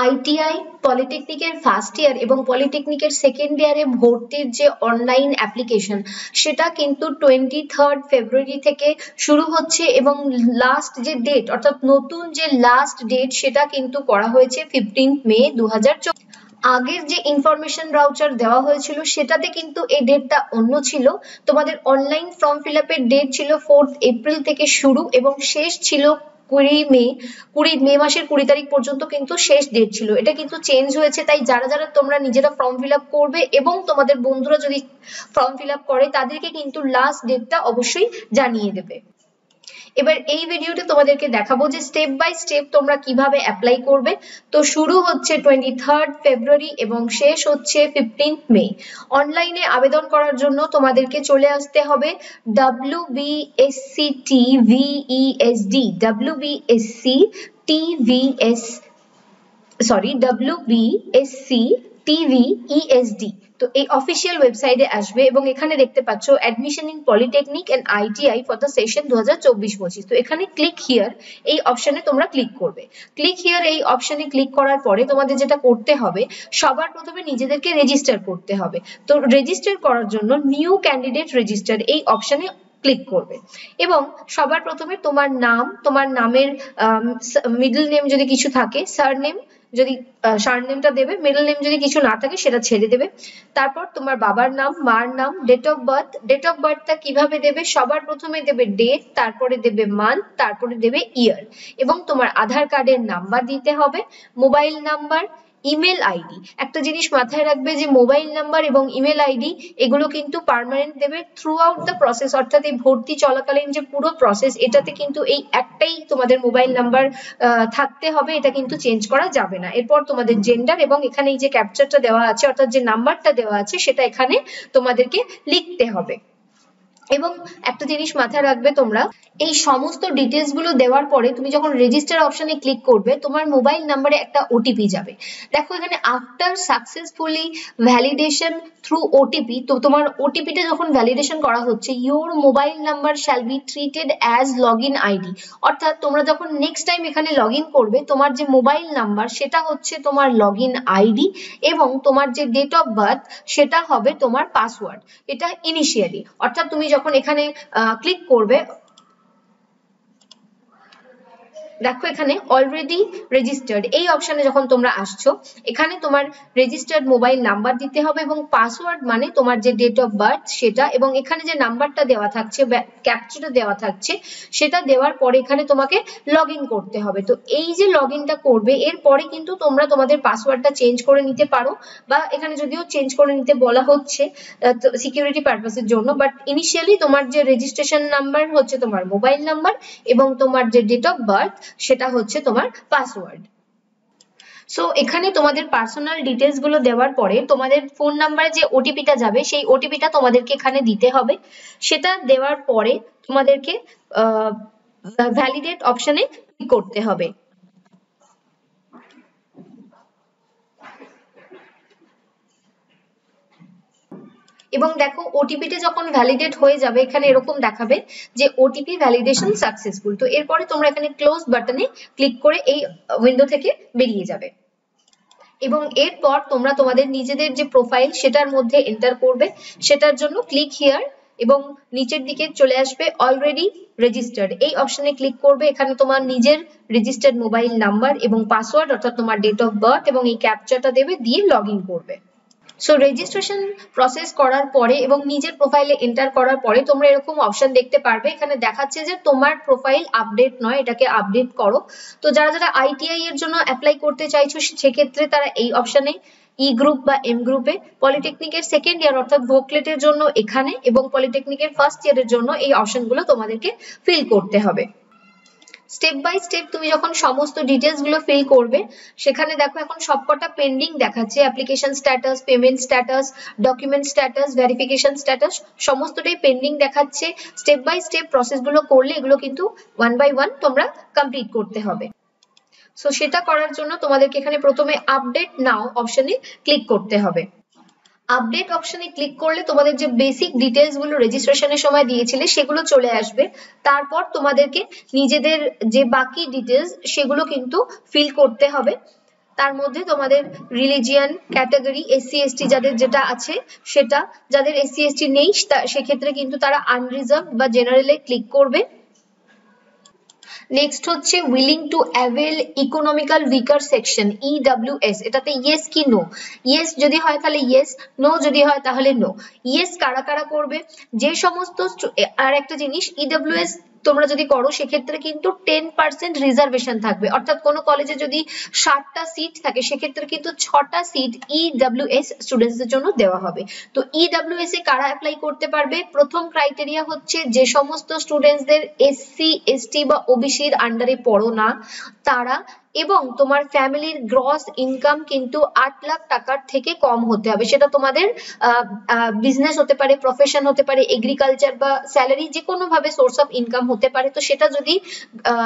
ITI পলিটেকনিকের first year এবং পলিটেকনিকের second ইয়ারে ভর্তির যে অনলাইন অ্যাপ্লিকেশন সেটা কিন্তু 23 ফেব্রুয়ারি থেকে শুরু হচ্ছে এবং লাস্ট যে ডেট অর্থাৎ নতুন যে লাস্ট ডেট সেটা কিন্তু করা হয়েছে 15 মে 2024। আগের যে ইনফরমেশন ব্রাউচার দেওয়া হয়েছিল সেটাতে কিন্তু এই ডেটটা অন্য ছিল। তোমাদের অনলাইন ফর্ম ফিল আপের ডেট ছিল 4 এপ্রিল থেকে শুরু এবং শেষ ছিল 20 মে মাসের 20 তারিখ পর্যন্ত কিন্তু শেষ ডেট ছিল। এটা কিন্তু চেঞ্জ হয়েছে, তাই যারা যারা তোমরা নিজেরা ফর্ম ফিল আপ করবে এবং তোমাদের বন্ধুরা যদি ফর্ম ফিল আপ করে তাদেরকে কিন্তু লাস্ট ডেটটা অবশ্যই জানিয়ে দেবে। এবার এই ভিডিওতে তোমাদেরকে দেখাবো যে স্টেপ বাই স্টেপ তোমরা কিভাবে অ্যাপ্লাই করবে। তো শুরু হচ্ছে 23 ফেব্রুয়ারি এবং শেষ হচ্ছে 15 মে। অনলাইনে আবেদন করার জন্য তোমাদেরকে চলে আসতে হবে WBSCTVESD তো এই অফিসিয়াল ওয়েবসাইটে আসবে এবং এখানে দেখতে পাচ্ছ admission in polytechnic and ITI for the session 2024-25। তো এখানে ক্লিক হিয়ার এই অপশনে তোমরা ক্লিক করবে। ক্লিক হিয়ার এই অপশনে ক্লিক করার পরে তোমাদের যেটা করতে হবে সবার প্রথমে নিজেদেরকে রেজিস্টার করতে হবে। তো রেজিস্টার করার জন্য নিউ ক্যান্ডিডেট রেজিস্টার এই অপশনে ক্লিক করবে এবং সবার প্রথমে তোমার নাম, তোমার নামের মিডল নেম যদি কিছু থাকে, সারনেম যদি সারনেমটা দেবে, মিডল নেম যদি কিছু না থাকে সেটা ছেড়ে দেবে। তারপর তোমার বাবার নাম, মার নাম, ডেট অফ বার্থটা কিভাবে দেবে, সবার প্রথমে দেবে ডেট, তারপরে দেবে মান্থ, তারপরে দেবে ইয়ার এবং তোমার আধার কার্ডের নাম্বার দিতে হবে, মোবাইল নাম্বার, ইমেল আইডি। একটা জিনিস মাথায় রাখবে যে মোবাইল নাম্বার এবং ইমেল আইডি এগুলো কিন্তু পার্মানেন্ট দেবে থ্রু আউট দ্য প্রসেস, অর্থাৎ এই ভর্তি চলাকালীন যে পুরো প্রসেস এটাতে কিন্তু এই একটাই তোমাদের মোবাইল নাম্বার থাকতে হবে, এটা কিন্তু চেঞ্জ করা যাবে না। এরপর তোমাদের জেন্ডার এবং এখানে এই যে ক্যাপচারটা দেওয়া আছে অর্থাৎ যে নাম্বারটা দেওয়া আছে সেটা এখানে তোমাদেরকে লিখতে হবে। এবং একটা জিনিস মাথায় রাখবে তোমরা এই সমস্ত ডিটেলস গুলো দেওয়ার পরে তুমি যখন রেজিস্টার অপশনে ক্লিক করবে তোমার মোবাইল নাম্বারে একটা ওটিপি যাবে। দেখো এখানে after successfully validation through OTP, তো তোমার ওটিপিটা যখন ভ্যালিডেশন করা হচ্ছে your mobile number shall be treated as login ID, অর্থাৎ তোমরা যখন নেক্সট টাইম এখানে লগইন করবে তোমার যে মোবাইল নাম্বার সেটা হচ্ছে তোমার লগইন আইডি এবং তোমার যে ডেট অফ বার্থ সেটা হবে তোমার পাসওয়ার্ড। এটা ইনিশিয়ালি, অর্থাৎ তুমি যখন এখানে ক্লিক করবে দেখো এখানে অলরেডি রেজিস্টার্ড এই অপশনে যখন তোমরা আসছো এখানে তোমার রেজিস্টার্ড মোবাইল নাম্বার দিতে হবে এবং পাসওয়ার্ড মানে তোমার যে ডেট অফ বার্থ সেটা এবং এখানে যে নাম্বারটা দেওয়া থাকছে ক্যাপচারটা দেওয়া থাকছে সেটা দেওয়ার পরে এখানে তোমাকে লগইন করতে হবে। তো এই যে লগইনটা করবে এরপরে কিন্তু তোমরা তোমাদের পাসওয়ার্ডটা চেঞ্জ করে নিতে পারো বা এখানে যদিও চেঞ্জ করে নিতে বলা হচ্ছে সিকিউরিটি পারপাসের জন্য, বাট ইনিশিয়ালি তোমার যে রেজিস্ট্রেশন নাম্বার হচ্ছে তোমার মোবাইল নাম্বার এবং তোমার যে ডেট অফ বার্থ সেটা হচ্ছে তোমার পাসওয়ার্ড। সো এখানে তোমাদের পার্সোনাল ডিটেলস গুলো দেওয়ার পরে তোমাদের ফোন নাম্বারে যে ওটিপিটা যাবে সেই ওটিপিটা তোমাদেরকে এখানে দিতে হবে। সেটা দেওয়ার পরে তোমাদেরকে ভ্যালিডেট অপশনে ক্লিক করতে হবে এবং দেখো ওটিপিটা যখন ভ্যালিডেট হয়ে যাবে এখানে এরকম দেখাবে যে ওটিপি ভ্যালিডেশন সাকসেসফুল। তো এরপরে তোমরা এখানে ক্লোজ বাটনে ক্লিক করে এই উইন্ডো থেকে বেরিয়ে যাবে এবং এরপর তোমরা তোমাদের নিজেদের যে প্রোফাইল সেটার মধ্যে এন্টার করবে। সেটার জন্য ক্লিক হিয়ার এবং নিচের দিকে চলে আসবে অলরেডি রেজিস্টার্ড এই অপশনে ক্লিক করবে। এখানে তোমার নিজের রেজিস্টার্ড মোবাইল নাম্বার এবং পাসওয়ার্ড অর্থাৎ তোমার ডেট অফ বার্থ এবং এই ক্যাপচারটা দেবে দিয়ে লগইন করবে। সো রেজিস্ট্রেশন প্রসেস করার পরে এবং নিজের প্রোফাইলে এন্টার করার পরে তোমরা এরকম অপশন দেখতে পারবে। এখানে দেখাচ্ছে যে তোমার প্রোফাইল আপডেট নয়, এটাকে আপডেট করো। তো যারা যারা আইটিআই এর জন্য অ্যাপ্লাই করতে চাইছো সেক্ষেত্রে তারা এই অপশনে ই গ্রুপ বা এম গ্রুপে, পলিটেকনিকের সেকেন্ড ইয়ার অর্থাৎ ভোকলেটের জন্য এখানে এবং পলিটেকনিকের ফার্স্ট ইয়ারের জন্য এই অপশনগুলো তোমাদেরকে ফিল করতে হবে। স্টেপ বাই স্টেপ তুমি যখন সমস্ত ডিটেলস গুলো ফিল করবে সেখানে দেখো এখন সবকটা পেন্ডিং দেখাচ্ছে, application status, payment status, document status, verification status সমস্তটাই পেন্ডিং দেখাচ্ছে। স্টেপ বাই স্টেপ প্রসেস গুলো করলে এগুলো কিন্তু ওয়ান বাই ওয়ান তোমরা কমপ্লিট করতে হবে। সো সেটা করার জন্য তোমাদেরকে এখানে প্রথমে আপডেট নাও অপশনে ক্লিক করতে হবে। আপডেট অপশনে ক্লিক করলে তোমাদের যে বেসিক ডিটেলস গুলো রেজিস্ট্রেশনের সময় দিয়েছিলে সেগুলো চলে আসবে। তারপর তোমাদেরকে নিজেদের যে বাকি ডিটেলস সেগুলো কিন্তু ফিল করতে হবে। তার মধ্যে তোমাদের রিলিজিয়ান ক্যাটাগরি এসসি এসটি যাদের যেটা আছে সেটা, যাদের এসসি এসটি নেই সেক্ষেত্রে কিন্তু তারা আনরিজার্ভ বা জেনারেলে ক্লিক করবে। নেক্সট হচ্ছে willing to avail economical weaker section EWS, এটাতে ইয়েস কি নো, ইয়েস যদি হয় তাহলে ইয়েস, নো যদি হয় তাহলে নো। ইয়েস কারা কারা করবে, যে সমস্ত, আর একটা জিনিস ইডব্লিউএস তোমরা যদি করো সেক্ষেত্রে কিন্তু 10% রিজার্ভেশন থাকবে, অর্থাৎ কোনো কলেজে যদি 60টা সিট থাকে সেক্ষেত্রে কিন্তু 6টা সিট ইডব্লিউএস স্টুডেন্টসদের জন্য দেওয়া হবে। তো ইডব্লিউএস এ কারা অ্যাপ্লাই করতে পারবে, প্রথম ক্রাইটেরিয়া হচ্ছে যে সমস্ত স্টুডেন্টসদের এসসি এসটি বা ওবিসির আন্ডারে পড়ো না তারা, এবং তোমার ফ্যামিলির গ্রস ইনকাম কিন্তু 8 লাখ টাকার থেকে কম হতে হবে। সেটা তোমাদের বিজনেস হতে পারে, প্রফেশন হতে পারে, এগ্রিকালচার বা স্যালারি, যে কোনো ভাবে সোর্স অফ ইনকাম হতে পারে। তো সেটা যদি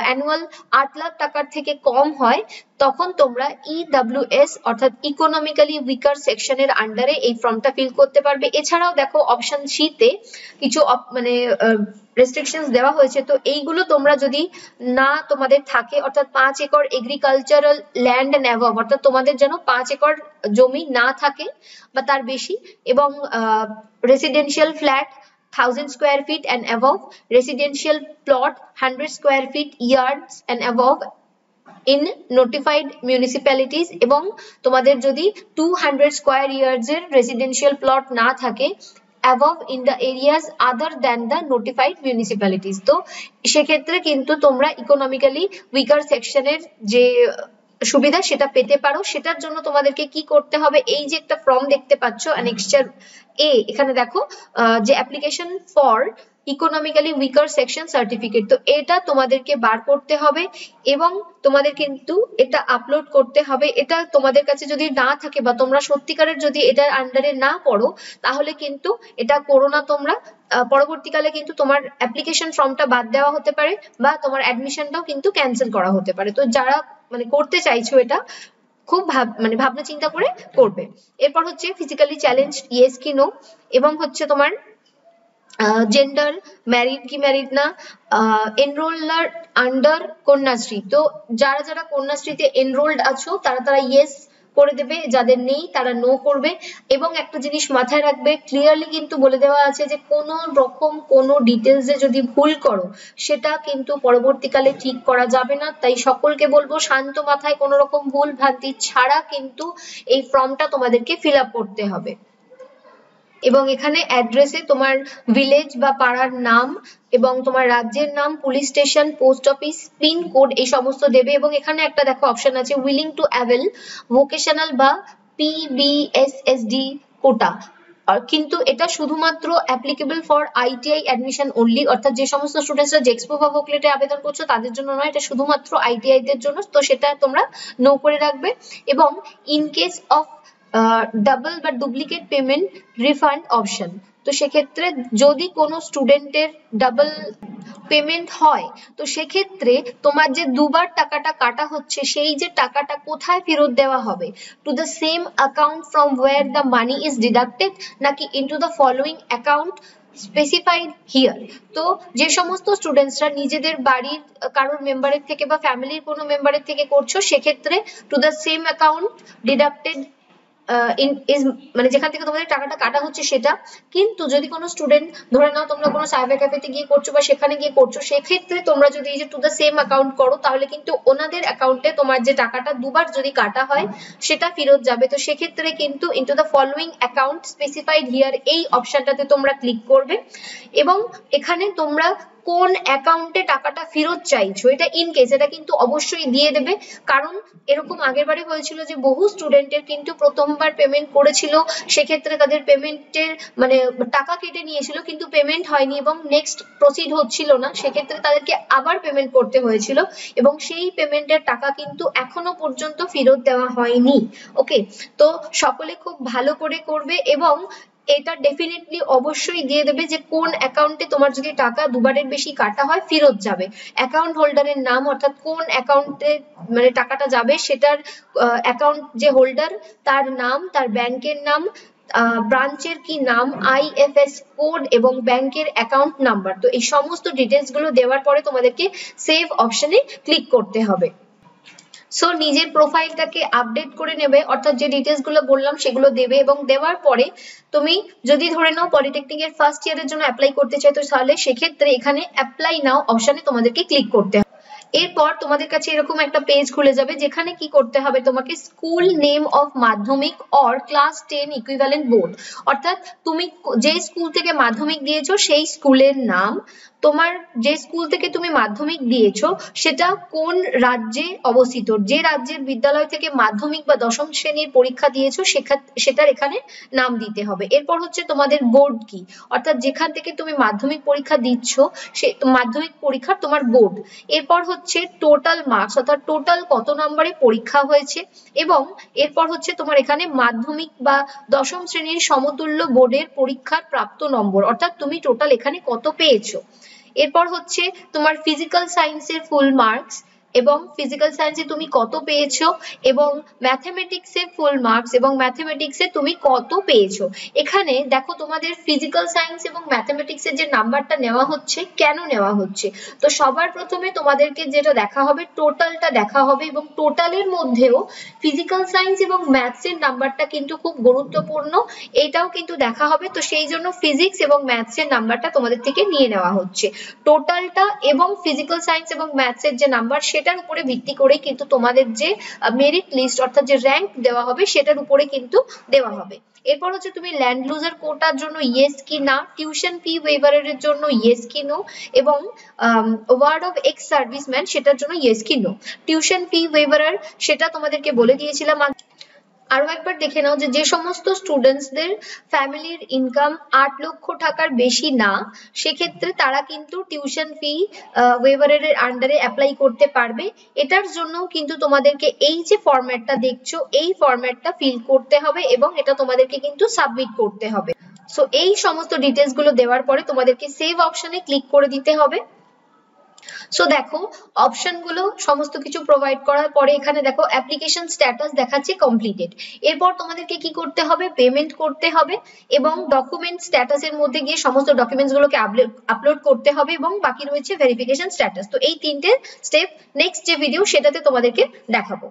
অ্যানুয়াল 8 লাখ টাকার থেকে কম হয় তখন তোমরা ইডব্লিউএস অর্থাৎ ইকোনমিক্যালি উইকার সেকশনের আন্ডারে এই ফর্মটা ফিল করতে পারবে। এছাড়াও দেখো অপশন সি তে কিছু মানে রেস্ট্রিকশনস দেওয়া হয়েছে, তো এইগুলো তোমরা যদি না তোমাদের থাকে, অর্থাৎ 5 acre agricultural land and above, অর্থাৎ তোমাদের যেন 5 একর জমি না থাকে বা তার বেশি, এবং residential flat 1000 square feet and above, residential plot 100 square feet yards and above in notified municipalities, এবং তোমাদের যদি 200 square yards এর residential plot না থাকে above in the areas other than the notified municipalities, তো সেক্ষেত্রে কিন্তু তোমরা ইকোনমিক্যালি উইকার সেকশনের যে সুবিধা সেটা পেতে পারো। সেটার জন্য তোমাদেরকে কি করতে হবে, এই যে একটা ফর্ম দেখতে পাচ্ছ অ্যানেক্সার এ, এখানে দেখো যে application for economically weaker section certificate, তো এটা তোমাদেরকে বার করতে হবে এবং তোমাদের কিন্তু এটা আপলোড করতে হবে। এটা তোমাদের কাছে যদি না থাকে বা তোমরা সত্যিকারের যদি এটার আন্ডারে না পড়ো তাহলে কিন্তু এটা করো না তোমরা, পরবর্তীকালে কিন্তু তোমার অ্যাপ্লিকেশন ফর্মটা বাদ দেওয়া হতে পারে বা তোমার অ্যাডমিশনটাও কিন্তু ক্যান্সেল করা হতে পারে। তো যারা মানে করতে চাইছো এটা খুব মানে ভাবনা চিন্তা করে করবে। এরপর হচ্ছে ফিজিক্যালি চ্যালেঞ্জ ইয়েস কি নো, এবং হচ্ছে তোমার জেন্ডার ম্যারিড কি ম্যারিড না, এনরোলার আন্ডার কন্যাশ্রী, তো যারা যারা কন্যাশ্রীতে এনরোলড আছো তারা তারা ইয়েস করে দেবে, যাদের নেই তারা নো করবে। এবং একটা জিনিস মাথায় রাখবে, ক্লিয়ারলি কিন্তু বলে দেওয়া আছে যে কোনো রকম কোনো ডিটেলসে যদি ভুল করো সেটা কিন্তু পরবর্তীকালে ঠিক করা যাবে না। তাই সকলকে বলবো শান্ত মাথায় কোনো রকম ভুল ভ্রান্তি ছাড়া কিন্তু এই ফর্মটা তোমাদেরকে ফিল আপ করতে হবে। এবং এখানে অ্যাড্রেসে তোমার ভিলেজ বা পাড়ার নাম এবং তোমার রাজ্যের নাম, police station, post office, pin code এই সমস্ত দেবে। এবং এখানে একটা দেখো অপশন আছে উইলিং টু অ্যাভেল ভোকেশনাল বা পিবিএসএসডি কোটা, কিন্তু এটা শুধুমাত্র applicable for ITI admission only, অর্থাৎ যে সমস্ত স্টুডেন্টসরা জেক্সপো বা ভোকলেটে আবেদন করছো তাদের জন্য নয়, এটা শুধুমাত্র আইটিআই দের জন্য, তো সেটা তোমরা নো করে রাখবে। এবং ইন কেস অফ ডাবল বা ডুপ্লিকেট পেমেন্ট রিফান্ড অপশন, তো সেক্ষেত্রে যদি কোনো স্টুডেন্টের ডাবল পেমেন্ট হয় তো সেক্ষেত্রে তোমার যে দুবার টাকাটা কাটা হচ্ছে সেই যে টাকাটা কোথায় ফেরত দেওয়া হবে, to the same account from where the money is deducted নাকি into the following account specified here. তো যে সমস্ত স্টুডেন্টসরা নিজেদের বাড়ির কারোর মেম্বারের থেকে বা ফ্যামিলির কোনো মেম্বারের থেকে করছো সেক্ষেত্রে two the same account deducted মানে যেখান থেকে তোমাদের টাকাটা কাটা হচ্ছে সেটা। কিন্তু যদি কোনো স্টুডেন্ট ধরে নাও তোমরা কোনো সাইবার ক্যাফেতে গিয়ে করছো বা সেখানে গিয়ে করছো, সেক্ষেত্রে তোমরা যদি এই যে টু দ্য সেম অ্যাকাউন্ট করো তাহলে কিন্তু ওনাদের অ্যাকাউন্টে তোমার যে টাকাটা দুবার যদি কাটা হয় সেটা ফেরত যাবে। তো সেক্ষেত্রে কিন্তু into the following account specified here এই অপশনটাতে তোমরা ক্লিক করবে এবং এখানে তোমরা কোন অ্যাকাউন্টে টাকাটা ফেরত চাইছো এটা ইন কেস এটা কিন্তু অবশ্যই দিয়ে দেবে, কারণ এরকম আগের বারে হয়েছিল যে বহু স্টুডেন্টের কিন্তু প্রথমবার পেমেন্ট করেছিল সেক্ষেত্রে তাদের পেমেন্টের মানে টাকা কেটে নিয়েছিল কিন্তু পেমেন্ট হয়নি এবং নেক্সট প্রসিড হচ্ছিল না, সেক্ষেত্রে তাদেরকে আবার পেমেন্ট করতে হয়েছিল এবং সেই পেমেন্টের টাকা কিন্তু এখনো পর্যন্ত ফেরত দেওয়া হয়নি। ওকে, তো সকলে খুব ভালো করে করবে এবং এটা ডেফিনেটলি অবশ্যই দিয়ে দেবে যে কোন অ্যাকাউন্টে তোমার যদি টাকা দুবারের বেশি কাটা হয় ফেরত যাবে, অ্যাকাউন্ট হোল্ডারের নাম অর্থাৎ কোন অ্যাকাউন্টে মানে টাকাটা যাবে সেটার অ্যাকাউন্ট যে হোল্ডার তার নাম, তার ব্যাংকের নাম, ব্রাঞ্চের কি নাম, আইএফএস কোড এবং ব্যাংকের অ্যাকাউন্ট নাম্বার। তো এই সমস্ত ডিটেলস গুলো দেওয়ার পরে তোমাদেরকে সেভ অপশনে ক্লিক করতে হবে। সো নিজের প্রোফাইলটাকে আপডেট করে নেবে, অর্থাৎ যে ডিটেলস গুলো বললাম সেগুলো দেবে, এবং দেওয়ার পরে তুমি যদি ধরে নাও পলিটেকনিক এর ফার্স্ট ইয়ারের জন্য অ্যাপ্লাই করতে চাই, তো তাহলে সেক্ষেত্রে এখানে অ্যাপ্লাই নাও অপশনে তোমাদেরকে ক্লিক করতে হবে। এরপর তোমাদের কাছে এরকম একটা পেজ খুলে যাবে, যেখানে কি করতে হবে, তোমাকে স্কুল নেম অফ মাধ্যমিক অর ক্লাস 10 ইকুইভ্যালেন্ট বোর্ড, অর্থাৎ তুমি যে স্কুল থেকে মাধ্যমিক দিয়েছো সেই স্কুলের নাম, তোমার যে স্কুল থেকে তুমি মাধ্যমিক দিয়েছো সেটা কোন রাজ্যে অবস্থিত, যে রাজ্যের বিদ্যালয় থেকে মাধ্যমিক বা দশম শ্রেণীর পরীক্ষা দিয়েছো সেটার এখানে নাম দিতে হবে। এরপর হচ্ছে তোমাদের বোর্ড কি, অর্থাৎ যেখান থেকে তুমি মাধ্যমিক পরীক্ষা দিচ্ছ সে মাধ্যমিক পরীক্ষার তোমার বোর্ড। এরপর হচ্ছে টোটাল মার্কস, অর্থাৎ টোটাল কত নম্বরে পরীক্ষা হয়েছে, এবং এরপর হচ্ছে তোমার এখানে মাধ্যমিক বা দশম শ্রেণীর সমতুল্য বোর্ডের পরীক্ষার প্রাপ্ত নম্বর, অর্থাৎ তুমি টোটাল এখানে কত পেয়েছো। এরপর হচ্ছে তোমার ফিজিক্যাল সায়েন্সের ফুল মার্কস, এবং ফিজিক্যাল সায়েন্সে তুমি কত পেয়েছো, এবং ম্যাথমেটিক্সের ফুল মার্কস এবং ম্যাথমেটিক্সে তুমি কত পেয়েছো। এখানে দেখো তোমাদের ফিজিক্যাল সায়েন্স এবং ম্যাথমেটিক্সের যে নাম্বারটা নেওয়া হচ্ছে, কেন নেওয়া হচ্ছে, তো সবার প্রথমে তোমাদেরকে যেটা দেখা হবে টোটালটা দেখা হবে, এবং টোটালের মধ্যেও ফিজিক্যাল সায়েন্স এবং ম্যাথসের নাম্বারটা কিন্তু খুব গুরুত্বপূর্ণ, এটাও কিন্তু দেখা হবে। তো সেই জন্য ফিজিক্স এবং ম্যাথসের নাম্বারটা তোমাদের থেকে নিয়ে নেওয়া হচ্ছে। টোটালটা এবং ফিজিক্যাল সায়েন্স এবং ম্যাথসের যে নাম্বার সেটার উপরে ভিত্তি করে কিন্তু তোমাদের যে মেরিট লিস্ট, অর্থাৎ যে র্যাঙ্ক দেওয়া হবে সেটার উপরে কিন্তু দেওয়া হবে। এরপর হচ্ছে তুমি ল্যান্ড লুজার কোটার জন্য ইয়েস কি না, টিউশন ফি ওয়েভারের জন্য ইয়েস কি নো, এবং ওয়ার্ড অফ এক্স সার্ভিসম্যান সেটার জন্য ইয়েস কি নো। টিউশন ফি ওয়েভারার সেটা তোমাদেরকে বলে দিয়েছিলাম। আরো একবার দেখে নাও যে সমস্ত স্টুডেন্টসদের ফ্যামিলির ইনকাম 8 লক্ষ টাকার বেশি না, সেক্ষেত্রে তারা কিন্তু টিউশন ফি ওয়েভারের আন্ডারে অ্যাপ্লাই করতে পারবে। এটার জন্য কিন্তু তোমাদেরকে এই যে ফরম্যাটটা দেখছো এই ফরম্যাটটা ফিল করতে হবে, এবং এটা তোমাদেরকে কিন্তু সাবমিট করতে হবে। সো এই সমস্ত ডিটেলস গুলো দেওয়ার পরে তোমাদেরকে সেভ অপশনে ক্লিক করে দিতে হবে। সো দেখো অপশন গুলো সমস্ত কিছু প্রোভাইড করার পরে এখানে দেখো অ্যাপ্লিকেশন স্ট্যাটাস দেখাচ্ছে কমপ্লিটেড। এরপর তোমাদেরকে কি করতে হবে, পেমেন্ট করতে হবে, এবং ডকুমেন্ট স্ট্যাটাসের মধ্যে গিয়ে সমস্ত ডকুমেন্টস গুলোকে আপলোড করতে হবে, এবং বাকি রয়েছে ভেরিফিকেশন স্ট্যাটাস। তো এই তিনটে স্টেপ নেক্সট যে ভিডিও সেটাতে তোমাদেরকে দেখাবো।